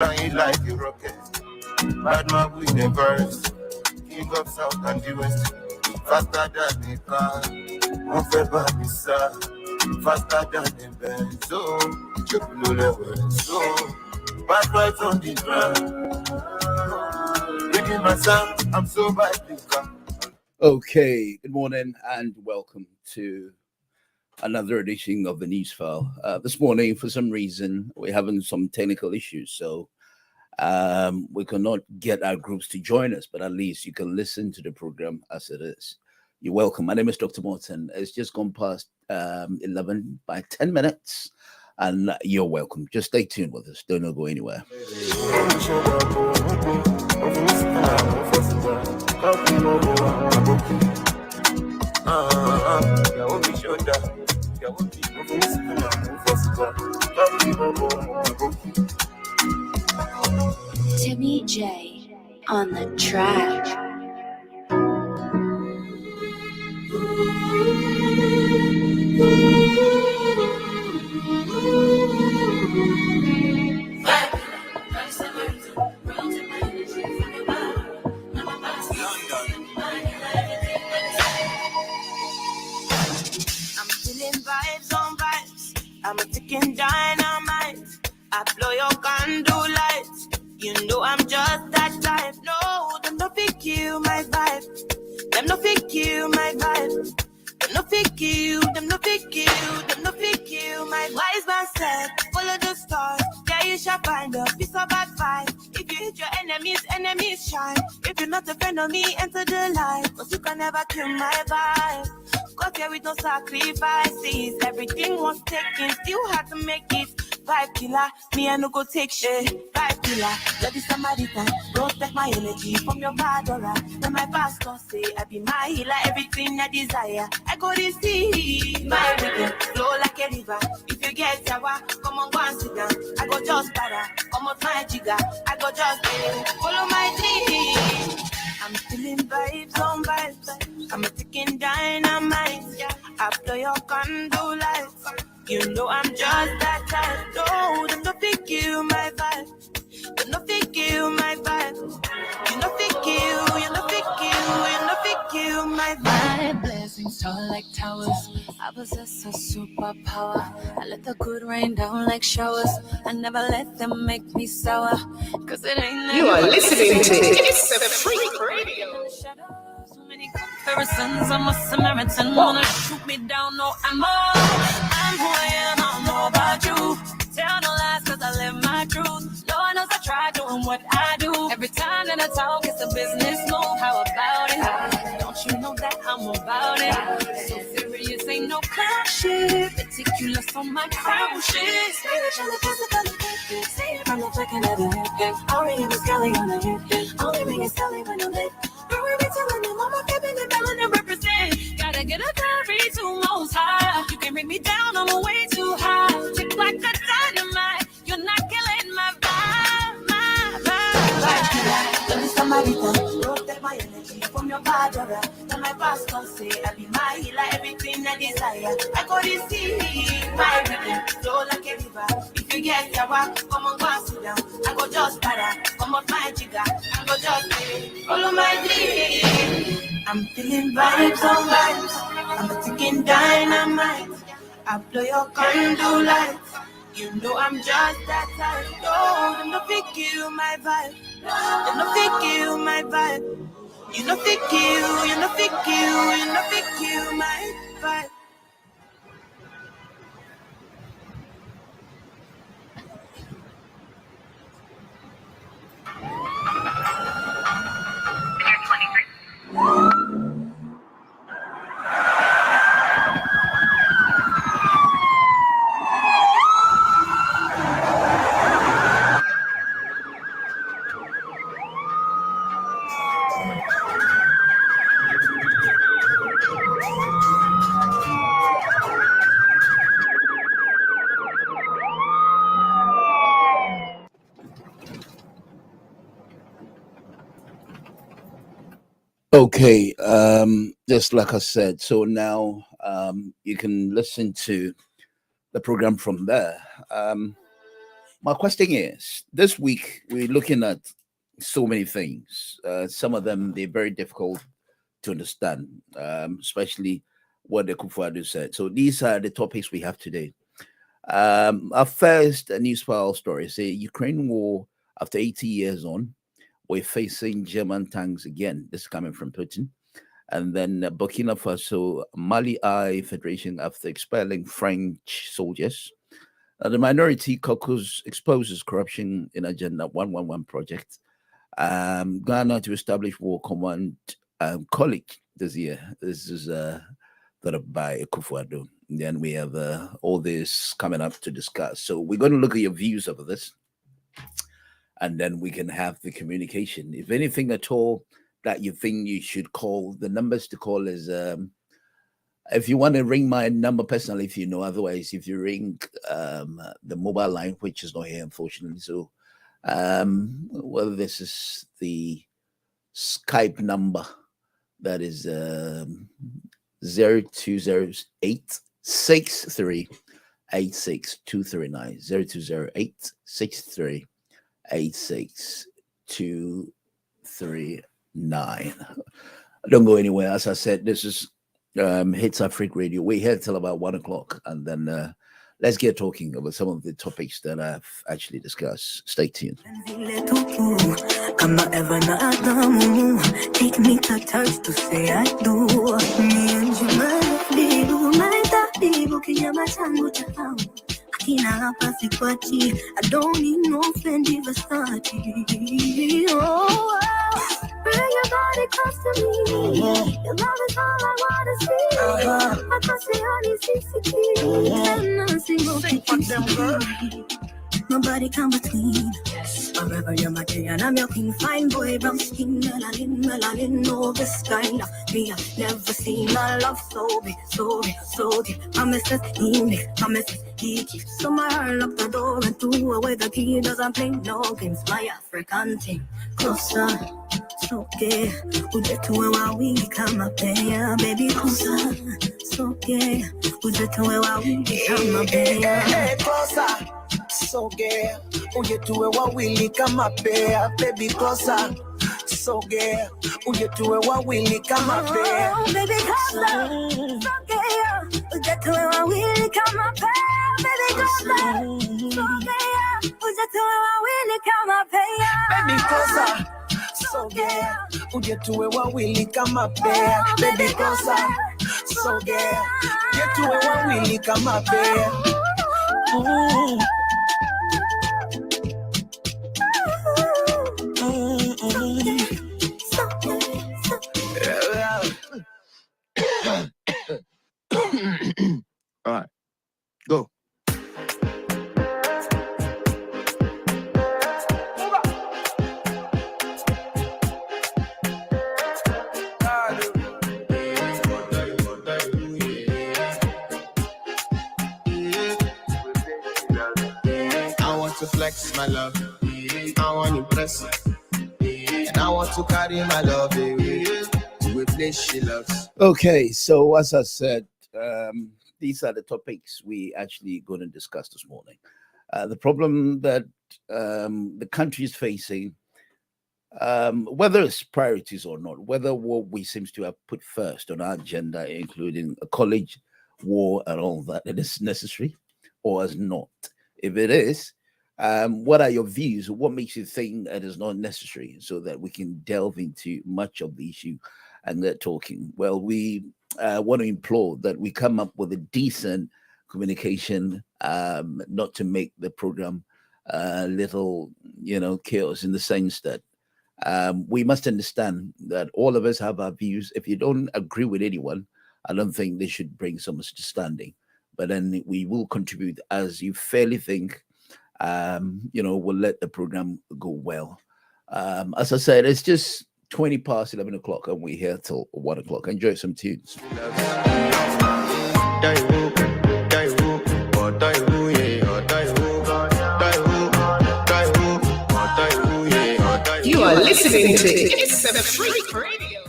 Flying like a rocket, bad man with the verse, king of south and the west, faster than the car, one fever missa, faster than the bend, so, triple level, so, bad vibes on the ground, reading my sound, I'm so biblical. Okay, good morning and welcome to another edition of the Newsfile. This morning, for some reason, we're having some technical issues, so we cannot get our groups to join us, but at least you can listen to the program as it is. You're welcome. My name is Dr. MORTON. It's just gone past 11 by 10 minutes, and you're welcome. Just stay tuned with us. Don't go anywhere. Timmy J on the track. I'm feeling vibes on vibes. I'm a ticking dynamite. I blow your candle lights. You know I'm just that type. No, them no fit kill my vibe. Them no fit kill my vibe. Them no fit kill. Them no fit kill. Them no fit kill my wise man said, follow the stars. Yeah, you shall find a piece of bad vibe. If you hit your enemies, enemies shine. If you're not a friend of me, enter the light. But you can never kill my vibe. Got here with no sacrifices. Everything was taken, still had to make it. Vibe killer, me I no go take shit. Vibe killer, let this somebody time. Protect my energy from your bad aura. When my pastor say I be my healer, everything I desire, I go receive. My rhythm flow like a river. If you get yawa, come on go and sit down. I go just para, come out my jigger. I go just follow my dream. I'm feeling vibes on vibes. I'm a ticking dynamite. I blow your candle lights. You know I'm just that type. No, them no fit kill my vibe. Them no fit kill my vibe. You no fit kill. You no fit kill. You no fit kill my vibe. My blessings tall like towers. I possess a superpower. I let the good rain down like showers. I never let them make me sour. Cause it ain't You are listening to It's a Freak Radio. So many comparisons. I'm a Samaritan. Wanna shoot me down? No, I'm who I am. I don't know about you. Tell no lies cause I live my truth. Lord knows I try doing what I do. Every time that I talk, it's a business move. How about it? Don't you know that I'm about it? So serious, ain't no clown shit. Meticulous on my crown shit. Spiritually, physically, see it from the flicking of the head. Only in the skelly on the head. Only ring is selling when I'm lit. Don't worry, telling them I'm a cabinet melon and represent. Gotta get a glory to most high. You can bring me down, I'm way too high. Tick like a dynamite. You're not killing my vibe, my vibe. Vibe killer, let me somebody time. Protect my energy from your bad aura. Now my pastor say I be my healer, everything I desire. I go receive my rhythm, flow like a river. If you get yawa, come on go and sit down. I go just para, come out my jigger. I go just follow my dream. I'm feeling vibes on vibes. I'm a ticking dynamite. I blow your candle lights. You know I'm just that type. No, them no fit kill my vibe. Them no fit kill my vibe. You no fit kill. You no fit kill. You no fit kill my vibe. Okay, just like I said, so now you can listen to the program from there. My question is, this week we're looking at so many things. Some of them, they're very difficult to understand, especially what the Kufuor said. So these are the topics we have today. Our first newsfile story is the Ukraine war. After 80 years on, we're facing German tanks again. This is coming from Putin. And then Burkina Faso, Mali I Federation after expelling French soldiers. The Minority Caucus exposes corruption in Agenda 111 project. Ghana to establish war command college this year. This is thought of by Kufuor. Then we have all this coming up to discuss. So we're going to look at your views of this, and then we can have the communication. If anything at all that you think you should call, the numbers to call is, if you want to ring my number personally, if you know, otherwise, if you ring the mobile line, which is not here, unfortunately. So, well, this is the Skype number that is 0208 63 86239 0208 63 86239. Don't go anywhere. As I said, this is Hits Africa Radio. We're here till about 1 o'clock, and then let's get talking about some of the topics that I've actually discussed. Stay tuned. Take me to church to say I do. Me and I don't need no Fendi Versace. Oh, bring your body close to me. Your love is all I wanna see. I can see honey 60. Nobody come between. Forever you're my day and I'm your king. Fine boy, brown skin, melanin, no this kind of me. I've never seen a love so big, so deep. Promises he makes, promises he keeps. So my heart lock the door and threw away the key. Doesn't play no games, my African thing. Closer, so gay. Uje tuwe wawili kama pea, baby closer, so gay. Uje tuwe wawili kama pea. Closer. So gay, uje tuwe wawili kama pea, baby closer. So gay, uje tuwe wawili kama pea, baby closer. So gay, uje tuwe wawili kama pea, baby closer. So gay, uje tuwe wawili kama pea, baby closer. So gay, uje tuwe wawili kama pea, baby closer. So gay, uje tuwe wawili kama pea. All right, go. I want to flex my love, I want to impress her, and I want to carry my love away to a place she loves. Okay, so as I said, these are the topics we actually going to discuss this morning. The problem that the country is facing, whether it's priorities or not, whether what we seems to have put first on our agenda, including a college war and all that, it is necessary or is not. If it is, what are your views? What makes you think it is not necessary, so that we can delve into much of the issue and get talking? Well, we want to implore that we come up with a decent communication, not to make the program little, chaos, in the sense that we must understand that all of us have our views. If you don't agree with anyone, I don't think they should bring some understanding, but then we will contribute as you fairly think, will let the program go well. As I said, it's just 20 past 11 o'clock and we're here till 1 o'clock. Enjoy some tunes. You are listening to It's a Freak Radio.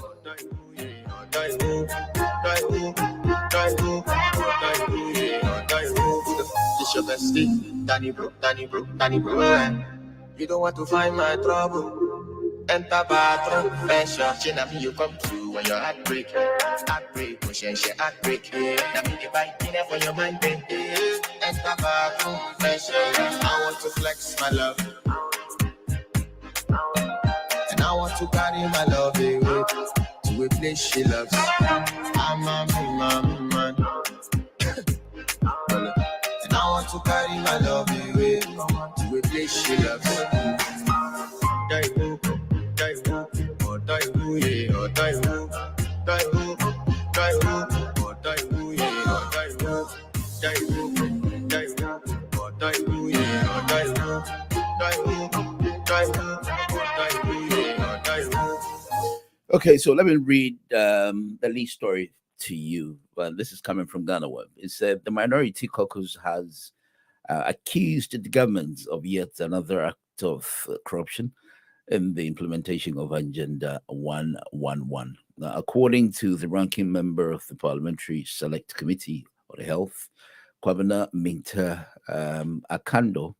It's your bestie. Danny bro, Danny bro, Danny bro. You don't want to find my trouble. Enter bathroom, pressure. She na me you come to when your heart break. Heartbreak, push and she heartbreak. Na me the bite in there for your mind, baby. Enter bathroom, pressure. I want to flex my love. And I want to carry my love away to a place she loves. I'm a man. And I want to carry my love away to a place she loves. Okay, so let me read the lead story to you. This is coming from Ghana Web. It said the Minority Caucus has accused the government of yet another act of corruption in the implementation of Agenda 111. Now, according to the ranking member of the Parliamentary Select Committee on Health, Kwabena Minta Akando,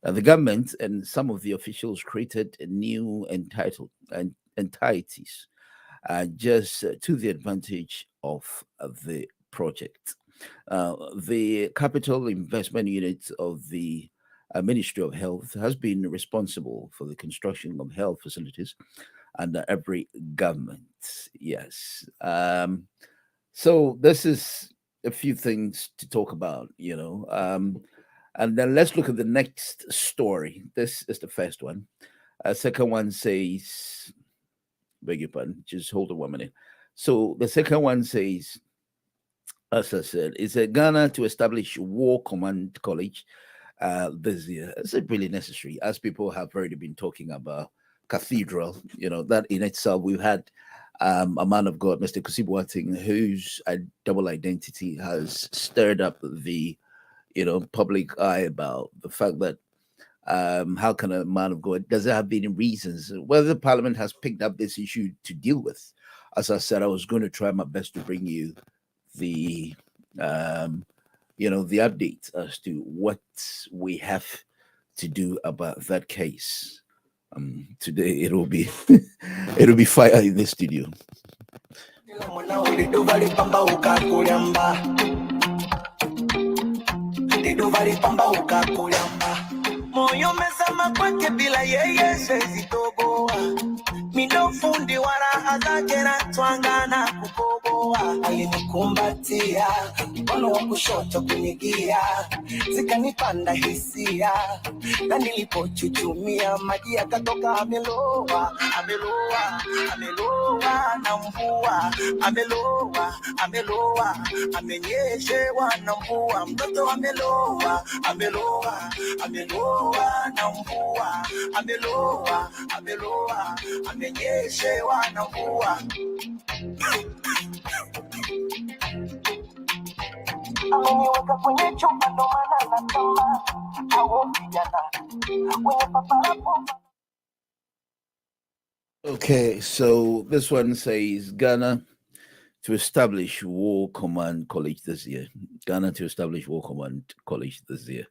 the government and some of the officials created new entities just to the advantage of the project. The Capital Investment Unit of the Ministry of Health has been responsible for the construction of health facilities under every government. Yes. So this is a few things to talk about, and then let's look at the next story. This is the first one. Second one says, beg your pardon, just hold on 1 minute. So the second one says, as I said, it's a Ghana to establish War Command College this year. Is it really necessary? As people have already been talking about cathedral, that in itself, we've had a man of God, Mr. Kusibuating, whose double identity has stirred up the, public eye about the fact that how can a man of God, does it have any reasons? Whether Parliament has picked up this issue to deal with. As I said, I was going to try my best to bring you the the update as to what we have to do about that case. Today it'll be it'll be fire in the studio. Moyo mezama kwake bila yeye siwezi toboa. Mindo fundi wa raha zake na twangana kukoboa. Alinikumbatia mkono wa kushoto kunigia, zikanipanda hisia, na nilipochuchumia maji yakatoka. Ameloa na mvua, ameloa amenyeshewa na mvua. Mtoto ameloa na mvua, ameloa amenyeshewa na mvua. Ameniweka kwenye chumba ndo maana natamba, au vijana wenye paparapo. Okay, so this one says Ghana to establish War Command College this year. Ghana to establish War Command College this year.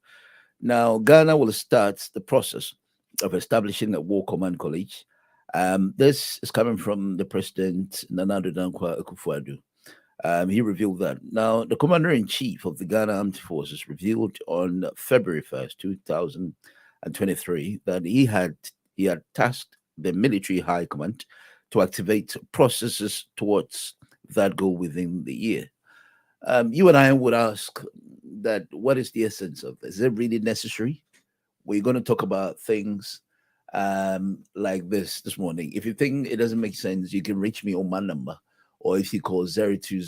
Now, Ghana will start the process of establishing a War Command College. This is coming from the President, Nana Addo Dankwa Akufo-Addo. He revealed that. Now, the Commander-in-Chief of the Ghana Armed Forces revealed on February 1st, 2023, that he had tasked the Military High Command to activate processes towards that goal within the year. You and I would ask that, what is the essence of this? Is it really necessary? We're going to talk about things like this morning. If you think it doesn't make sense, you can reach me on my number, or if you call 020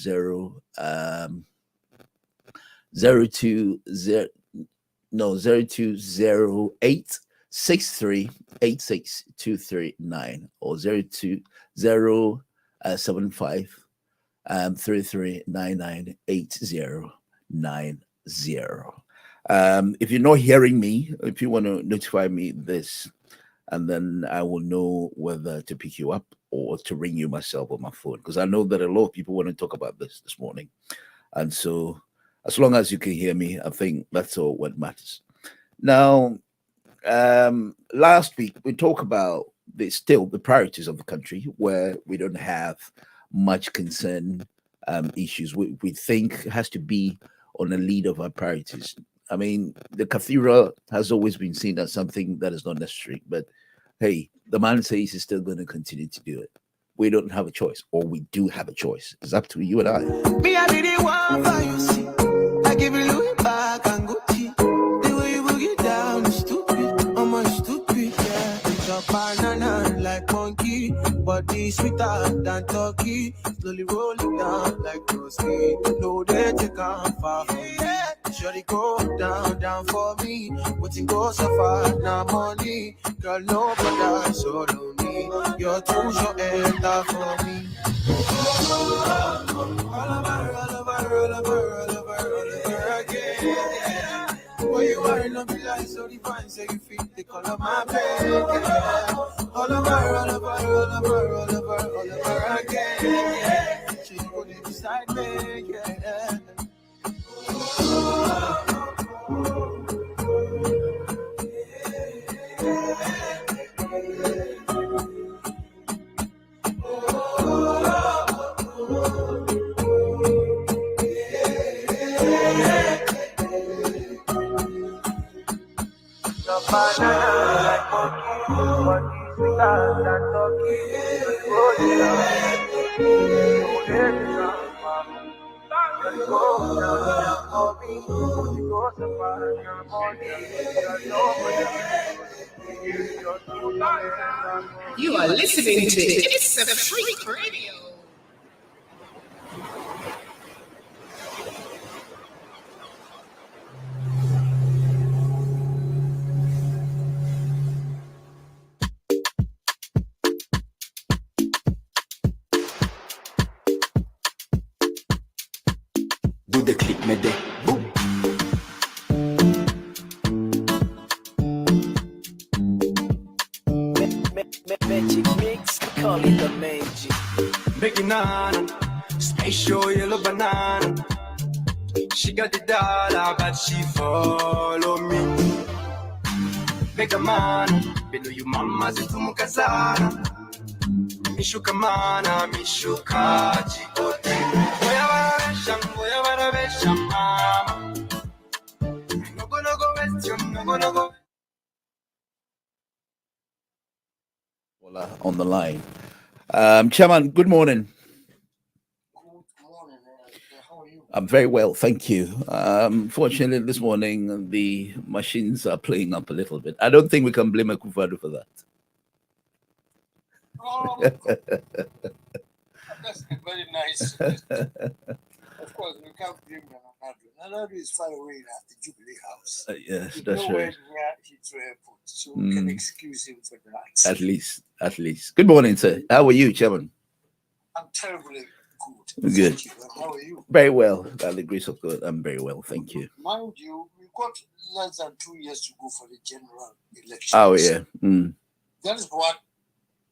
0208 6386239 or 02075 33998090. If you're not hearing me, if you want to notify me this, and then I will know whether to pick you up or to ring you myself on my phone, because I know that a lot of people want to talk about this morning. And so As long as you can hear me, I think that's all what matters. Now, last week we talked about the priorities of the country, where we don't have much concern issues. We think has to be on the lead of our priorities. I mean, the cathedral has always been seen as something that is not necessary, but hey, the man says he's still going to continue to do it. We don't have a choice, or we do have a choice. It's up to you and I. Me, I be the one for you, see. I give you Louis back and Gucci. The way you boogie down is stupid. I'm a stupid, yeah. It's a banana like monkey, body sweeter than turkey. Slowly rolling down like toasty. No, they take on far from me. Shorty go down, down for me. Waiting go so far, now money. Girl, no brother, so lonely. You're too short enter for me. All over again. Where you are in a life so divine, so you feel the color of my baby. All over again. She put it beside me, yeah. You are listening to It's a Freak Radio. Do the click, me de. Boom. Magic mix, call it the magic. Baby nana, special yellow banana. She got the dollar, but she follow me. Big man, below you mama zitu mukazana. Mishuka mana, mishuka jikote. Goya barabesha mama. No go question, no go. On the line. Chairman, good morning. Good morning. How are you? I'm very well, thank you. Fortunately, this morning the machines are playing up a little bit. I don't think we can blame Akufo-Addo for that. Oh, that's very nice. Of course, we can't blame Nana. Nana is far away at the Jubilee House. Yes, He's that's nowhere right. near Heathrow Airport, so we can excuse him for that. At least. Good morning, sir. How are you, Chairman? I'm terribly good. Good. Thank you. How are you? Very well. By the grace of God, I'm very well, thank you. Mind you, we've got less than 2 years to go for the general election. Oh, yeah. That is what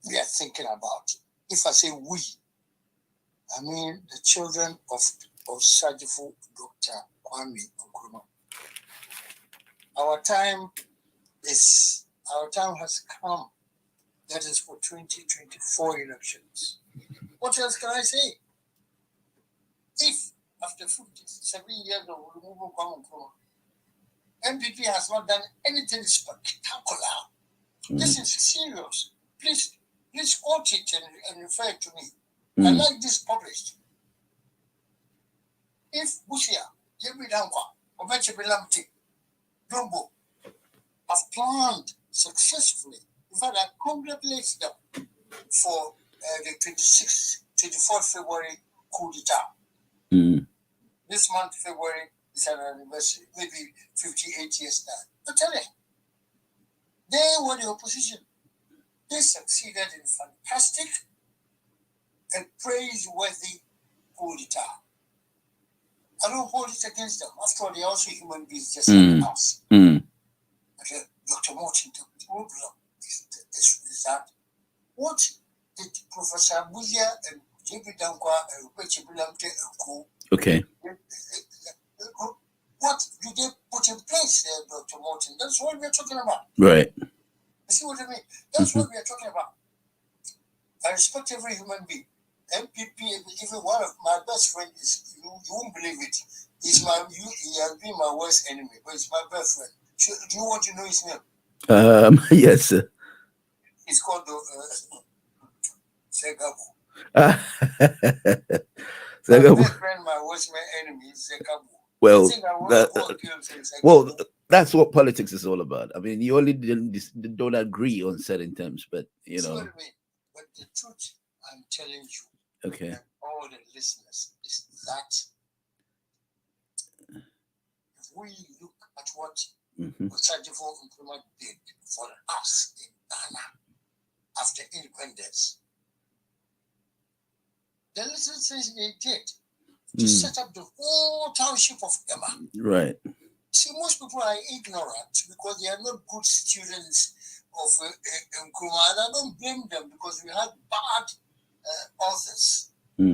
we are thinking about. If I say we, I mean the children of surgical Dr. Kwame Nkrumah. Our time has come. That is for 2024 elections. What else can I say? If after 57 years of removal of Kwame Nkrumah, MPP has not done anything spectacular, this is serious. Please quote it and refer it to me. I like this published. If Bushia, Yemi Dankwa, Omeche Belamti, Dombo have planned successfully, in fact, I congratulate them for the 24th February coup d'etat. This month, February, is an anniversary, maybe 58 years now. But tell you, they were the opposition. They succeeded in fantastic and praiseworthy coup d'etat. I don't hold it against them. After all, they're also human beings, just like us. Okay, Dr. MORTON, the problem is that what did Professor Buzia and J.B. Dankwa and Rupechi Bilamte and Co. Okay. What do they put in place, Dr. Morton? That's what we're talking about. Right. You see what I mean? That's what we're talking about. I respect every human being. MPP, even one of my best friends is, you won't believe it. He has been my worst enemy, but he's my best friend. Do you want to know his name? Yes, sir. He's called Segabu. Segabu. My best friend, my worst enemy is Segabu. Well, that's what politics is all about. I mean, you only don't agree on certain terms, but you know. What I mean? But the truth I'm telling you, okay, and all the listeners, is that if we look at what Sajifo Nkrumah did for us in Ghana after independence, the little things they did to set up the whole township of Emma. Right. See, most people are ignorant because they are not good students of Nkrumah, and I don't blame them because we had bad authors. Do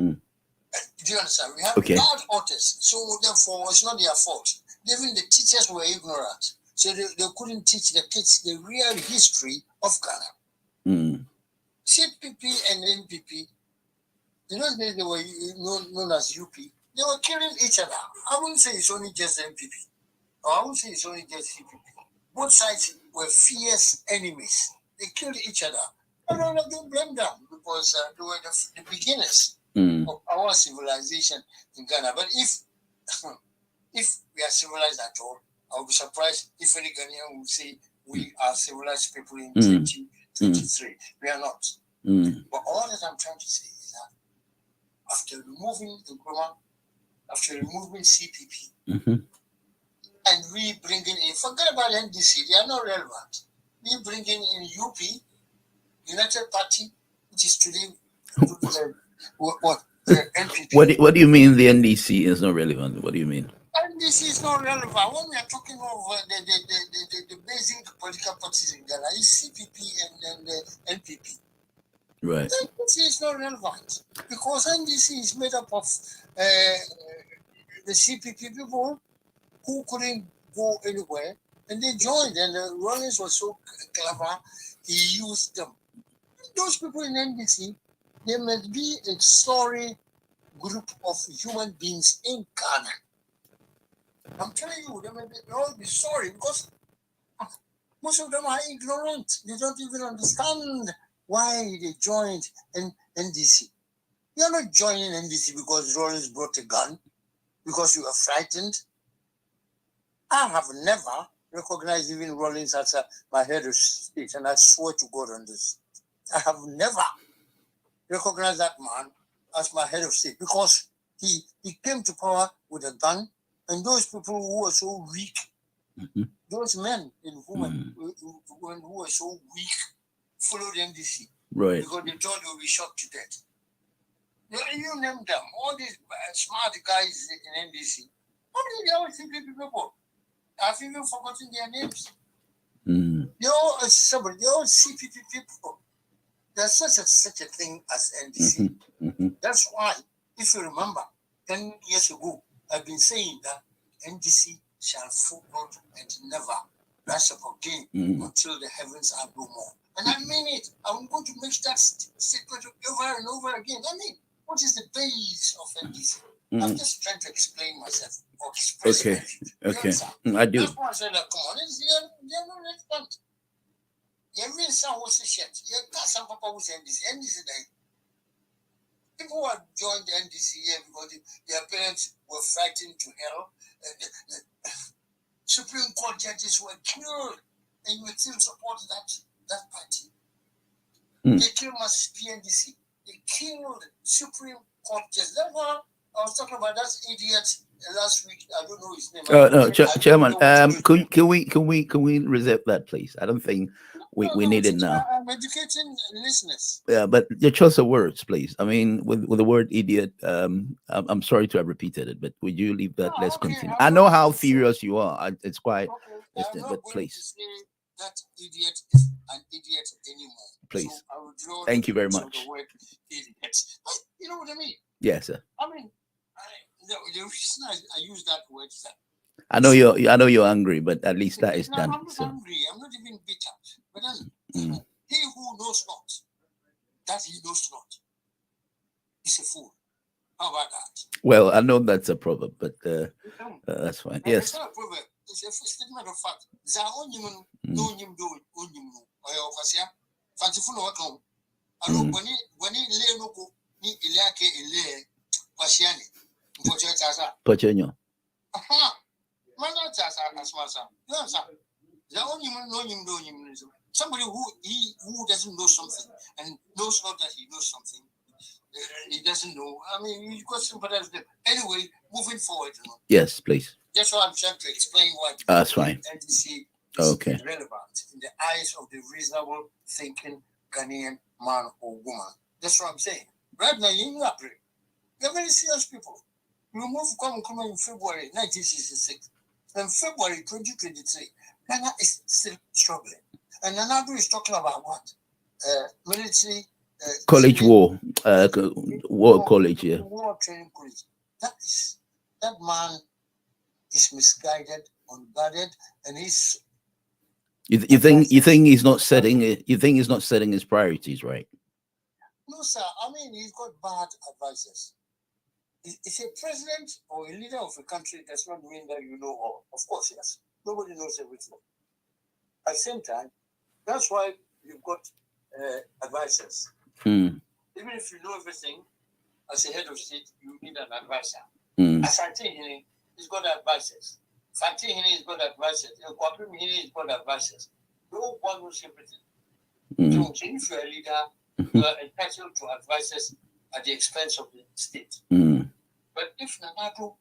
you understand? We had bad authors, so therefore it's not their fault. Even the teachers were ignorant, so they couldn't teach the kids the real history of Ghana. CPP and NPP, in those days they were known as UP. They were killing each other. I wouldn't say it's only just NPP. Or I wouldn't say it's only just CPP. Both sides were fierce enemies. They killed each other. I don't blame them because they were the beginners of our civilization in Ghana. But if we are civilized at all, I would be surprised if any Ghanaian would say we are civilized people in 2023. We are not. But all that I'm trying to say is that after removing Nkrumah, after removing CPP, and we bringing in, forget about NDC, they are not relevant. We bringing in UP, United Party, which is today the NPP. What do you mean the NDC is not relevant? What do you mean? NDC is not relevant. When we are talking of the basic political parties in Ghana, is CPP and the NPP. Right. NDC is not relevant because NDC is made up of the CPP people who couldn't go anywhere, and they joined. And Rollins was so clever, he used them. Those people in NDC, there must be a sorry group of human beings in Ghana. I'm telling you, they all be sorry because most of them are ignorant. They don't even understand why they joined NDC. You're not joining NDC because Rollins brought a gun, because you are frightened. I have never recognized even Rollins as my head of state, and I swear to God on this. I have never recognized that man as my head of state because he came to power with a gun, and those people who were so weak, those men and women who were so weak, followed NDC. Right. Because they thought they would be shot to death. You name them, all these smart guys in NDC. How many they all CPP people? I've even forgotten their names. They're all CPP people. There's such a thing as NDC. That's why, if you remember, 10 years ago, I've been saying that NDC shall football and never rise up again until the heavens are no more. And I mean it. I'm going to make that statement over and over again. I mean, what is the base of NDC? I'm just trying to explain myself or express myself. I do. That's why I said, come on, they're not relevant. Every son was a shit. You got some papa who's NDC. People who have joined the NDC here because their parents were frightened to hell. Supreme Court judges were killed, and you would still support that party. They killed my PNDC. They killed Supreme Court judges. That's why I was talking about that idiot last week. I don't know his name. No, Chairman. Can we reserve that, please? I don't think we need it now. I'm educating listeners. Yeah, but your choice of words, please. I mean, with the word idiot, I'm sorry to have repeated it, but would you leave that? Let's continue. I know how furious you are. It's quite distant, but please. That idiot is an idiot anymore. Please. So I would draw Thank you very much. The word idiot. You know what I mean? Yes, sir. I mean, the reason I use that word is that I know you're angry, but at least that is No, done. I'm not So angry. I'm not even bitter. But then, Mm. he who knows not that he knows not is a fool. How about that? well, I know that's a proverb, but No. that's fine. It's Yes. not a proverb. It's a statement of fact. Za onyim Mm. no onyim do onyim no. Oyo kwasia. Fantifu no wakon. Mm. Alo wani ile no ko ni ile ake ile kwasia ni. Mpocho chasa. Pochenyo. Aha. Mana chasa aswasa. You understand? Za onyim no onyim do onyim no. Somebody who doesn't know something and knows not that he knows something. He doesn't know. I mean, you got sympathize with them. Anyway, moving forward, Yes, please. that's why I'm trying to explain why That's fine. NDC is Okay. relevant in the eyes of the reasonable thinking Ghanaian man or woman. That's what I'm saying. Right now, you're not brave. You're very serious people. You removed Kwame Nkrumah in February 1966. In February 2023, Ghana is still struggling. And Nanado is talking about what? Military College training- war college. Yeah. War training college. That man is misguided, unguarded, and he's You think he's not setting it? You think he's not setting his priorities right? no, sir. I mean, he's got bad advisors. Is a president or a leader of a country does not mean that you know all. Of course, yes. Nobody knows everything. At the same time, that's why you've got advisors. Mm. Even if you know everything, as a head of state, you need an advisor. Mm. Asante Hine, he's got advisors. Fati Hine, he's got advisors. Kwapim Hine, he's got advisors. No one knows everything. Mm. So if you're a leader, you are entitled to advisors at the expense of the state. Mm. But if Nanado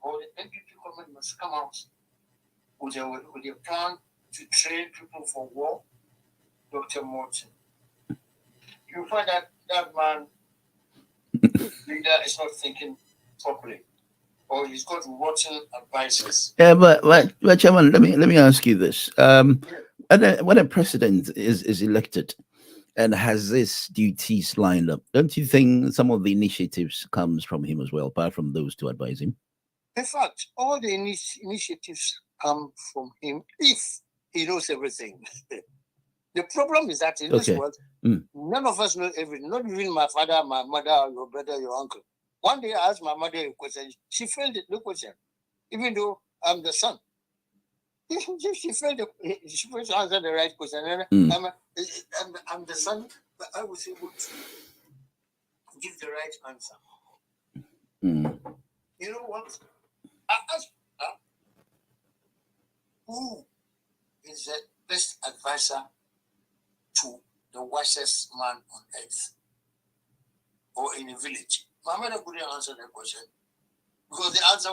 or the NPP government must come out with a plan to train people for war, Dr. Morton, you find that man leader is not thinking properly, or he's got rotten advisors. Yeah, but Chairman, let me ask you this: when a president is elected and has his duties lined up, don't you think some of the initiatives comes from him as well, apart from those to advise him? In fact, all the initiatives come from him if he knows everything. The problem is that in this Okay. world, Mm. none of us know everything. Not even my father, my mother, your brother, your uncle. One day I asked my mother a question. She failed the question, even though I'm the son. She failed to answer the right question. And I'm the son, but I was able to give the right answer. Mm. You know what? I asked her, who is the best advisor to the wisest man on earth or in a village? My mother couldn't answer that question because the answer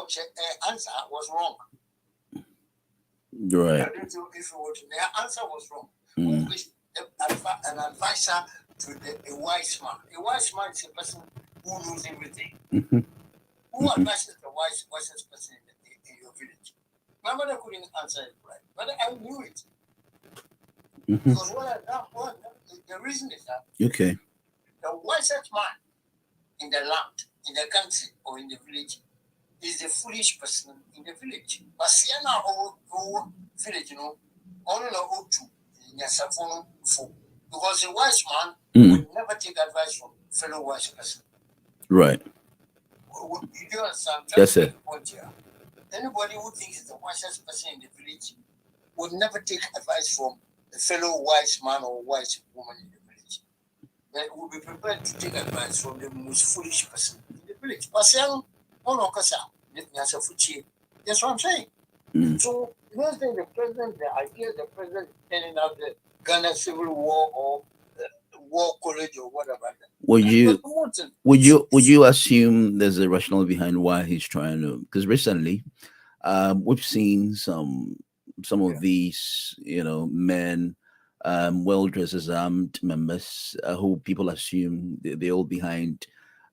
was wrong. Right. I don't know if you want to. The answer was wrong. Mm. Who is an advisor to a wise man? A wise man is a person who knows everything. Mhm. Who advises the wisest person in your village? My mother couldn't answer it right, but I knew it. Mhm. Because the reason is that Okay. the wisest man in the land, in the country, or in the village is the foolish person in the village. But Siena or village, only know to because a wise man will never take advice from fellow wise person. Right. You do understand? Yes, sir. Point here. Anybody who thinks is the wisest person in the village would never take advice from a fellow wise man or wise woman in the village. They will be prepared to take advice from the most foolish person in the village. That's what I'm saying. Mm. So, the idea the president turning out the Ghana Civil War or War College or whatever. Would you assume there's a rationale behind why he's trying to? Because recently, we've seen some of these, men, well dressed as armed members who people assume they're all behind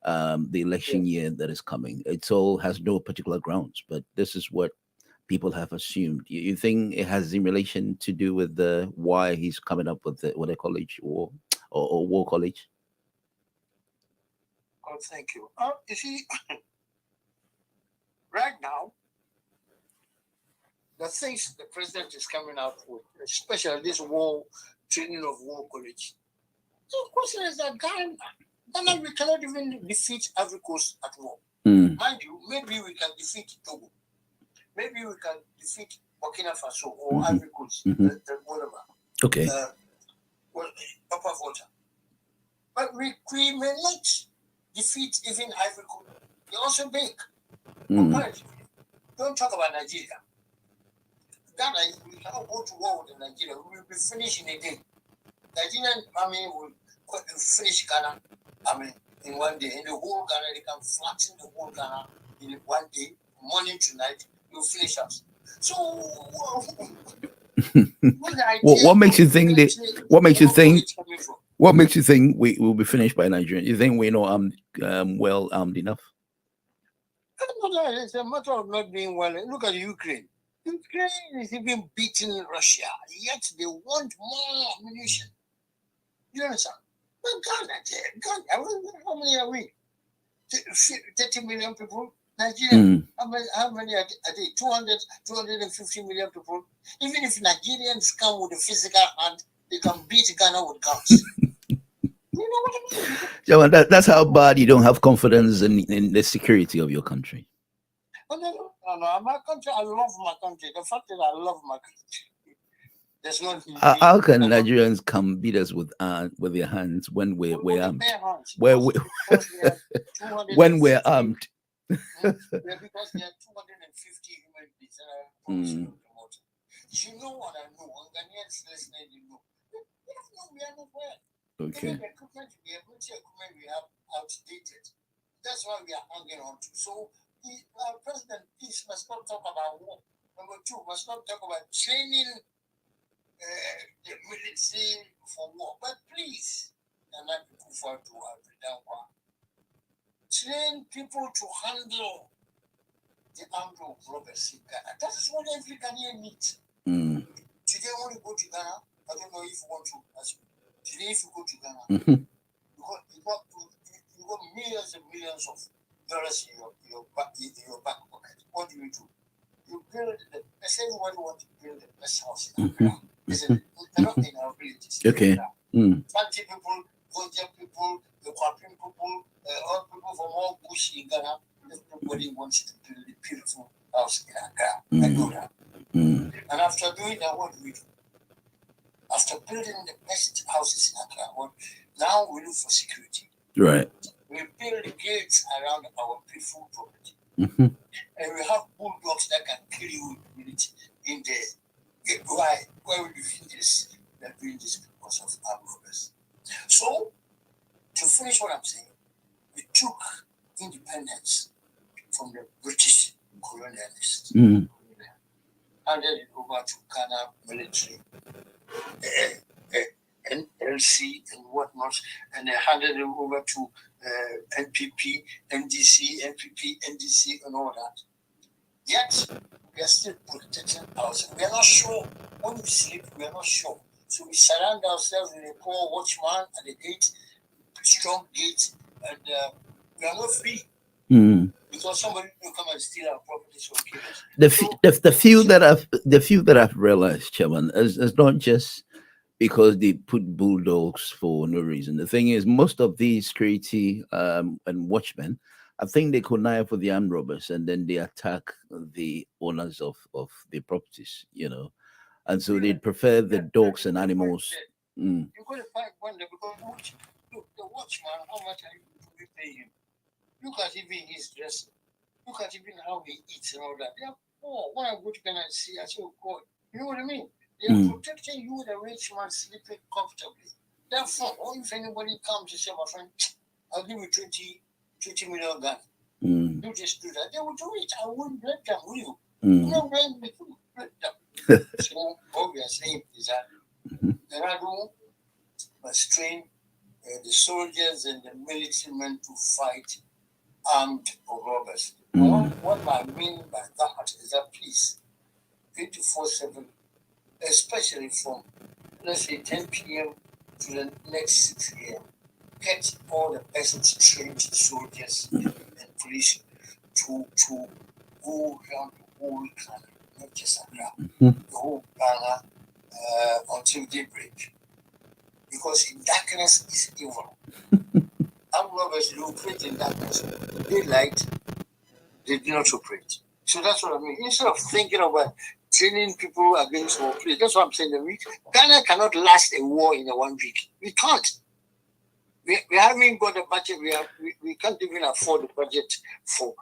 the election year that is coming. It all has no particular grounds, but this is what people have assumed. You think it has in relation to do with why he's coming up with what a college or war college? Oh, thank you. You see, right now, the things the president is coming out with, especially this war training of war college. The question is that Ghana, we cannot even defeat Ivory Coast at war. Mind you, maybe we can defeat Togo. Maybe we can defeat Burkina Faso or Ivory Coast, whatever. Okay. Upper Volta. But we may not defeat even Ivory Coast. They also big. Don't talk about Nigeria. Ghana, we cannot go to war with Nigeria. We will be finished in a day. Nigerian army will finish Ghana, in one day. In the whole Ghana, they can flatten the whole Ghana in one day, morning to night. You'll finish us. So, what makes you think What makes you think we will be finished by Nigeria? You think we're not well armed enough? It's a matter of not being well. Look at Ukraine. Ukraine is even beating Russia, yet they want more ammunition. You understand? But Ghana, how many are we? 30 million people. Nigeria, how many are they? 250 million people. Even if Nigerians come with a physical hand, they can beat Ghana with guns. You know what I mean? Yeah, that's how bad you don't have confidence in the security of your country. No. My country, I love my country. The fact that I love my country. There's no. How can Nigerians come beat us with their hands when we're armed? When we're armed. Because there are 250 human beings. You know what I know. Ghanaians listening, you know. We are not well. Okay. Even the equipment we have outdated. That's why we are hanging on to. So, our president, please, must not talk about war. Number two, must not talk about training the military for war. But please, and not people for to train people to handle the armed robbers in Ghana. That is what every Ghanaian needs. Today, when you go to Ghana, I don't know if you want to. Today, if you go to Ghana, you got millions and millions of dollars in your back pocket. What do? You build I say everybody wants to build the best house in Accra. They're not in our villages. Okay. Fanti people, Gonja people, the Kwapin people, all people from all bush in Ghana. Everybody wants to build a beautiful house in Accra. I know that. And after doing that, what do we do? After building the best houses in Accra, now we look for security. Right. We build the gates around our peaceful property. And we have bulldogs that can kill you in the why are we doing this? We are doing this because of armed robbers. So, to finish what I'm saying, we took independence from the British colonialists. Handed it over to Ghana military, NLC and whatnot, and they handed it over to NPP, NDC, and all that. Yet, we are still protecting ourselves. We are not sure. When we sleep, we are not sure. So we surround ourselves with a poor watchman at the gate, strong gate, and we are not free. Because somebody will come and steal our property. So the few that I've realized, Chairman, is not just because they put bulldogs for no reason. The thing is, most of these security and watchmen, I think they connive for the armed robbers and then they attack the owners of the properties, you know. And so they prefer the dogs and animals. You're going to find one day because look, the watchman, how much are you paying him? Look at even his dress. Look at even how he eats and all that. They are poor. When I go to Ghana and see, I say, oh God, you know what I mean? They are protecting you, the rich man, sleeping comfortably. Therefore, if anybody comes to say, my friend, I'll give you 20 million Ghana. You just do that. They will do it. I won't let them, will you? You know, when we let them. So, what we are saying is that the Rado must train the soldiers and the military men to fight armed robbers. What I mean by that is that please, 24/7, especially from, let's say, 10 p.m. to the next 6 a.m., get all the best trained soldiers and police to go around the whole country not just Accra, Mhm. the whole Ghana until daybreak. Because in darkness is evil. Armed robbers will operate in darkness. Daylight, they do not operate. So that's what I mean. Instead of thinking about training people against war, please, that's what I'm saying. Ghana cannot last a war in a 1 week. We can't. We haven't got a budget. We can't even afford a budget for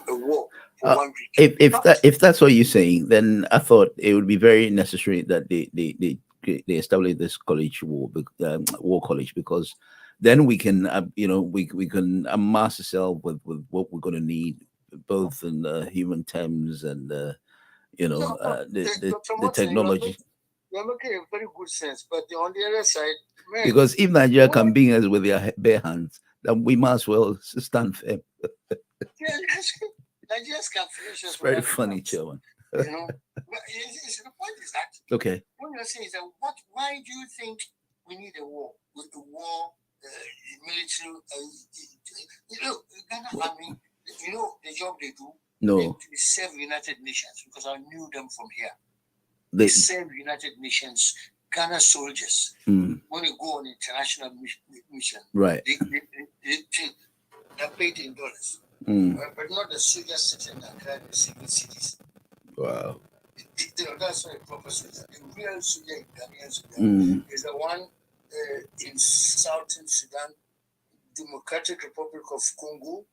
a war for 1 week. If that's what you're saying, then I thought it would be very necessary that they establish this war college, because then we can we can amass ourselves with what we're going to need, both in human terms and the technology. You're making a very good sense, but on the other side, man, because if Nigeria can beat us with their bare hands, then we might as well stand firm. Nigerians can finish us. It's very funny, Chairman. But the point is that okay. What you're saying is that why do you think we need a war? With the war, military, Ghana Army, the job they do. No. They serve United Nations, because I knew them from here. They serve United Nations, Ghana soldiers. When they go on international mission, right? They're paid in dollars, but not the soldiers sitting in the civil cities. Wow. That's not a proper soldier. The real soldier in Ghanaian Sudan is the one in Southern Sudan, Democratic Republic of Congo,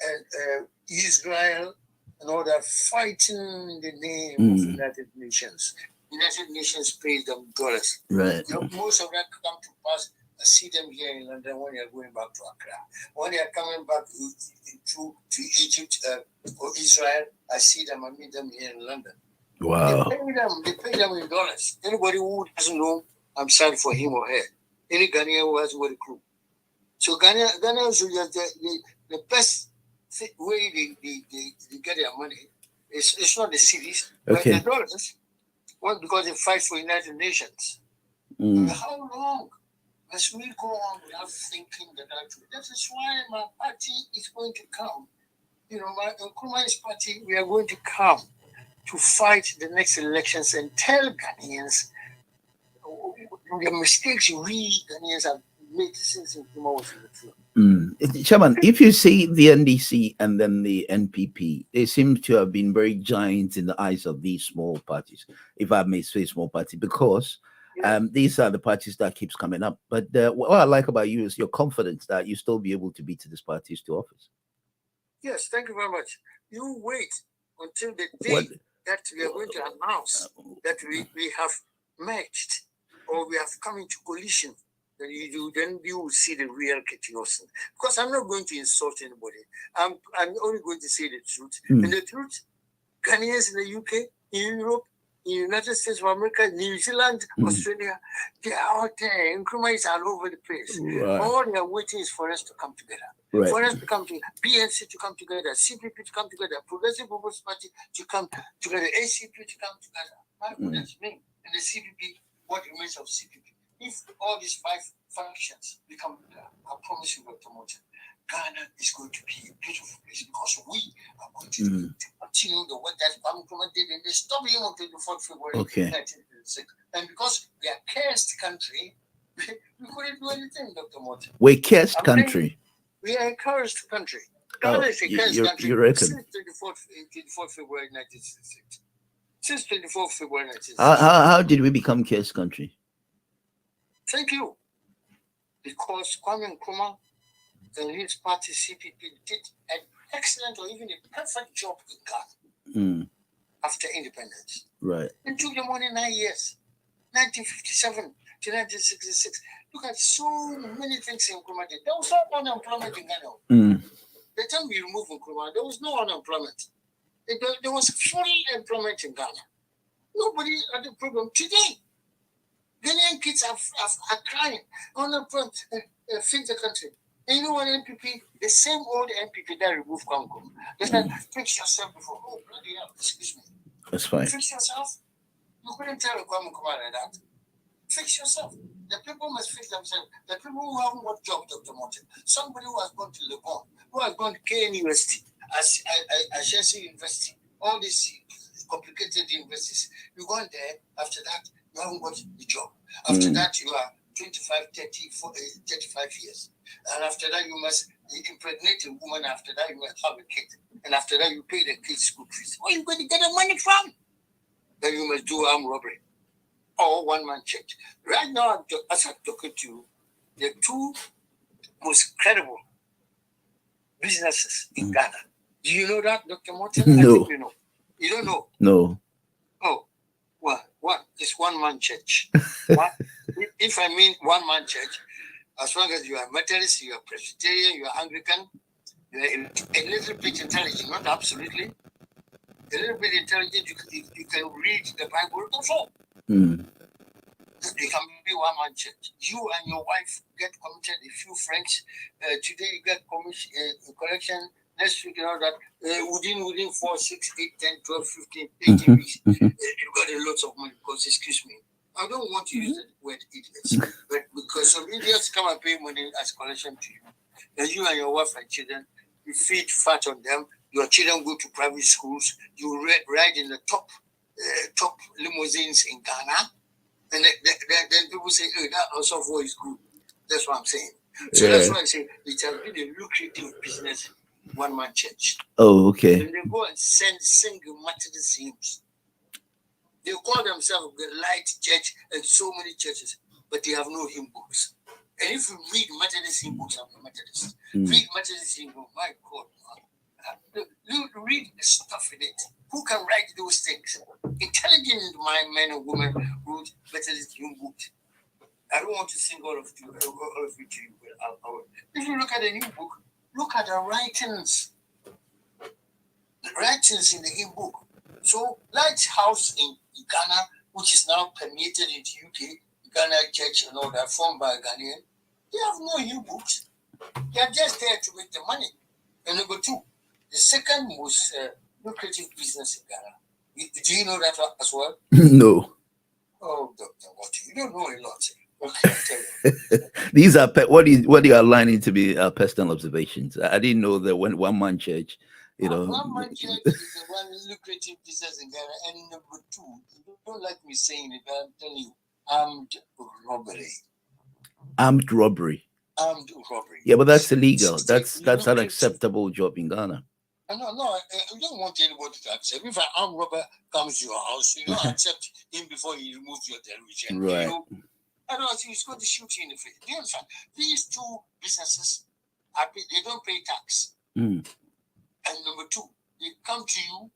and Israel, and all that, fighting in the name of United Nations. United Nations pays them dollars. Right. Most of them come to pass. I see them here in London when they are going back to Accra. When they are coming back to Egypt or Israel, I see them and meet them here in London. Wow. They pay them in dollars. Anybody who doesn't know, I'm sorry for him or her. Any Ghanaian who hasn't got a clue. So Ghanaians soldiers, the best way they get their money it's not the cities, but the dollars. Well, because they fight for United Nations. How long must we go on without thinking that actually? That is why my party is going to come. My Nkrumah's party, we are going to come to fight the next elections and tell Ghanaians the mistakes we Ghanaians have made since Nkrumah was in the throne. Chairman, if you see the NDC and then the NPP, they seem to have been very giants in the eyes of these small parties, if I may say small party, because these are the parties that keeps coming up. But what I like about you is your confidence that you still be able to beat these parties to office. Yes, thank you very much. You wait until the day that we are going to announce that we have merged or we have come into coalition. Then you will see the real Katie Austin. Because I'm not going to insult anybody. I'm only going to say the truth. And the truth, Ghanaians in the UK, in Europe, in the United States of America, New Zealand, Australia, they are out there. Nkrumah is all over the place. Right. All they are waiting is for us to come together. Right. For us to come together, PNC to come together, CPP to come together, Progressive People's Party to come together, ACP to come together. My goodness me. And the CPP, what remains of CPP? If all these 5 functions become together, I promise you, Dr. Morton, Ghana is going to be a beautiful place because we are going to continue the work that Nkrumah did in the stop him on 24th February 1936. And because we are a cursed country, we couldn't do anything, Dr. Morton. We're a cursed country. We are a cursed country. Ghana is a cursed country you reckon? since 24th February 1966. Since 24th February 1966. How did we become cursed country? Thank you. Because Kwame Nkrumah and his party CPP did an excellent or even a perfect job in Ghana after independence. Right. It took them only 9 years, 1957 to 1966. Look at so many things Nkrumah did. There was no unemployment in Ghana. The time we removed Nkrumah, there was no unemployment. There was full employment in Ghana. Nobody had a problem. Today, Ghanaian kids are crying. Unemployment, fix the country. And you know what, NPP, the same old NPP that removed Congo. They said, fix yourself before. Oh, bloody hell, excuse me. That's fine. Fix yourself? You couldn't tell Kwame Nkrumah like that. Fix yourself. The people must fix themselves. The people who haven't got job, Dr. Morton. Somebody who has gone to Le Bon, who has gone to KN University, Ashesi University, all these complicated universities. You go in there, after that, you haven't got the job. After that, you are 25, 30, 40, 35 years. And after that, you must impregnate a woman. After that, you must have a kid. And after that, you pay the kid's school fees. Where are you going to get the money from? Then you must do armed robbery or one-man church. Right now, as I'm talking to you, the two most credible businesses in Ghana. Do you know that, Dr. Morton? No. I think you know. You don't know? No. Oh, well, one is one-man church. If I mean one-man church, as long as you are Methodist, you are Presbyterian, you are Anglican, you are a little bit intelligent, not absolutely. A little bit intelligent, you can read the Bible also. You can be one-man church. You and your wife get committed, a few friends. Today you get collection. Next week, you know that within 4, 6, 8, 10, 12, 15, 18 weeks, you got a lot of money because, excuse me, I don't want to use the word idiots, but because some idiots come and pay money as collection to you. And you and your wife and children, you feed fat on them. Your children go to private schools. You ride in the top limousines in Ghana. And then people say, oh, that also is good. That's what I'm saying. So that's why I say it has been a lucrative business, one-man church. Oh, okay. And they go and sing Methodist hymns. They call themselves the Light Church and so many churches, but they have no hymn books. And if you read Methodist hymn books, I'm a Methodist. Read Methodist hymn books, my God, read the stuff in it. Who can write those things? Intelligent men and women wrote Methodist hymn books. I don't want to sing all of you to you. If you look at the hymn book, look at the writings. The writings in the hymn book. So, Lighthouse in Ghana, which is now permeated into UK, Ghana Church and all that, formed by Ghanaian, they have no hymn books. They are just there to make the money. And number two, the second most lucrative business in Ghana. Do you know that as well? No. Oh, Dr. Morton, you don't know a lot. Okay, I'll tell you. These are what you are lining to be personal observations. I didn't know that one-man church, you know. One-man church is the one lucrative business in Ghana. And number two, you don't like me saying it, but I'm telling you, armed robbery. Armed robbery. Armed robbery. Yeah, but that's illegal. That's an acceptable job in Ghana. No, I don't want anybody to accept. If an armed robber comes to your house, you don't accept him before he removes your television. Right. You know? Otherwise, he's going to shoot you in the face. Do you understand? These two businesses, they don't pay tax. And number two, they come to you,